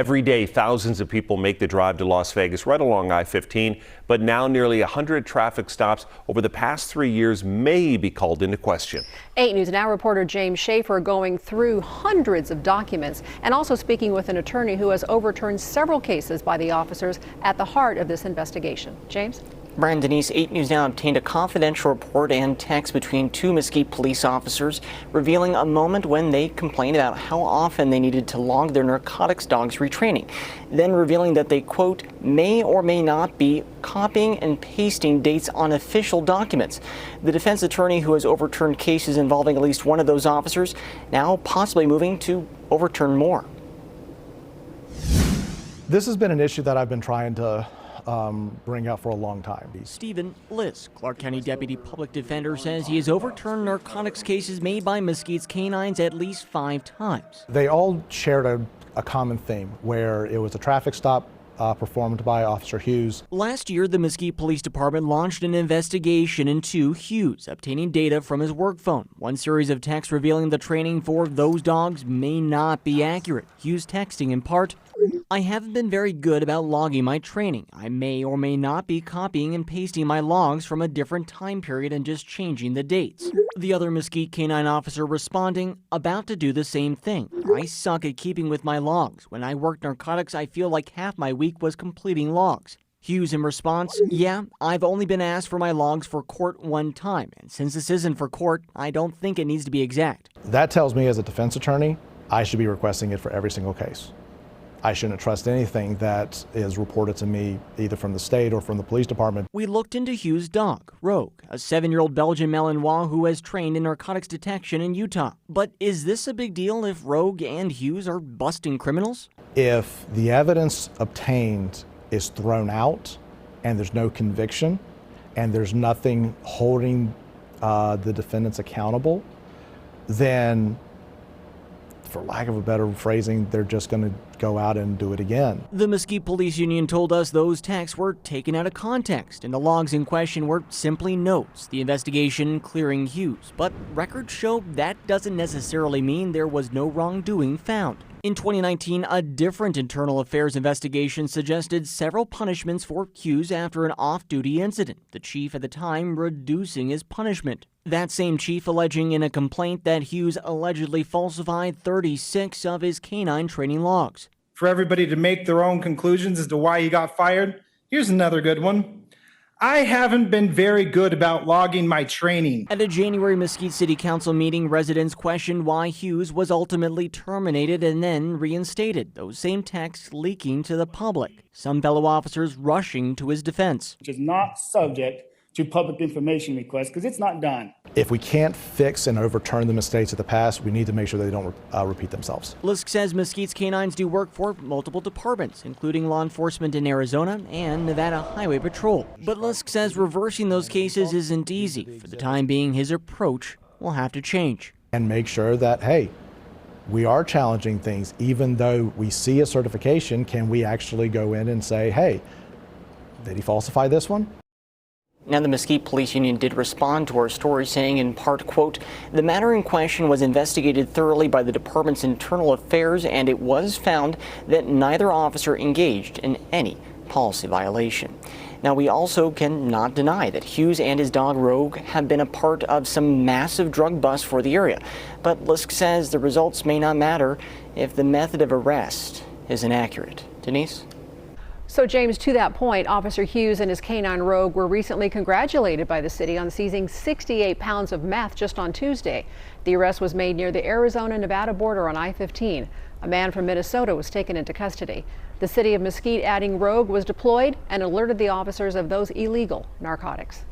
Every day, thousands of people make the drive to Las Vegas right along I-15, but now nearly 100 traffic stops over the past 3 years may be called into question. 8 News Now reporter James Schaefer going through hundreds of documents and also speaking with an attorney who has overturned several cases by the officers at the heart of this investigation. James? Brian, Denise, 8 News Now obtained a confidential report and text between 2 Mesquite police officers revealing a moment when they complained about how often they needed to log their narcotics dogs retraining, then revealing that they, quote, may or may not be copying and pasting dates on official documents. The defense attorney who has overturned cases involving at least one of those officers now possibly moving to overturn more. This has been an issue that I've been trying to bring up for a long time. Stephen Liss, Clark County Deputy Public Defender, says he has overturned narcotics cases made by Mesquite's K-9s at least 5 times. They all shared a common theme where it was a traffic stop performed by Officer Hughes. Last year, the Mesquite Police Department launched an investigation into Hughes obtaining data from his work phone. One series of texts revealing the training for those dogs may not be accurate. Hughes texting in part, I haven't been very good about logging my training. I may or may not be copying and pasting my logs from a different time period and just changing the dates. The other Mesquite K-9 officer responding, about to do the same thing. I suck at keeping with my logs. When I worked narcotics, I feel like half my week was completing logs. Hughes in response, yeah, I've only been asked for my logs for court 1 time. And since this isn't for court, I don't think it needs to be exact. That tells me as a defense attorney, I should be requesting it for every single case. I shouldn't trust anything that is reported to me either from the state or from the police department. We looked into Hughes' dog, Rogue, a 7-year-old Belgian Malinois who has trained in narcotics detection in Utah. But is this a big deal if Rogue and Hughes are busting criminals? If the evidence obtained is thrown out and there's no conviction and there's nothing holding the defendants accountable, then for lack of a better phrasing, they're just going to go out and do it again. The Mesquite Police Union told us those texts were taken out of context and the logs in question were simply notes, the investigation clearing Hughes. But records show that doesn't necessarily mean there was no wrongdoing found. In 2019, a different internal affairs investigation suggested several punishments for Hughes after an off-duty incident, the chief at the time reducing his punishment. That same chief alleging in a complaint that Hughes allegedly falsified 36 of his K-9 training logs. For everybody to make their own conclusions as to why he got fired, here's another good one. I haven't been very good about logging my training. At a January Mesquite City Council meeting, residents questioned why Hughes was ultimately terminated and then reinstated, those same texts leaking to the public. Some fellow officers rushing to his defense. Which is not subject to public information requests because it's not done. If we can't fix and overturn the mistakes of the past, we need to make sure they don't repeat themselves. Lisk says Mesquite's K-9s do work for multiple departments, including law enforcement in Arizona and Nevada Highway Patrol. But Lisk says reversing those cases isn't easy. For the time being, his approach will have to change. And make sure that, hey, we are challenging things. Even though we see a certification, can we actually go in and say, hey, did he falsify this one? Now, the Mesquite Police Union did respond to our story, saying in part, quote, the matter in question was investigated thoroughly by the department's internal affairs, and it was found that neither officer engaged in any policy violation. Now, we also cannot deny that Hughes and his dog Rogue have been a part of some massive drug busts for the area. But Lisk says the results may not matter if the method of arrest is inaccurate. Denise? So, James, to that point, Officer Hughes and his K-9 Rogue were recently congratulated by the city on seizing 68 pounds of meth just on Tuesday. The arrest was made near the Arizona-Nevada border on I-15. A man from Minnesota was taken into custody. The city of Mesquite adding Rogue was deployed and alerted the officers of those illegal narcotics.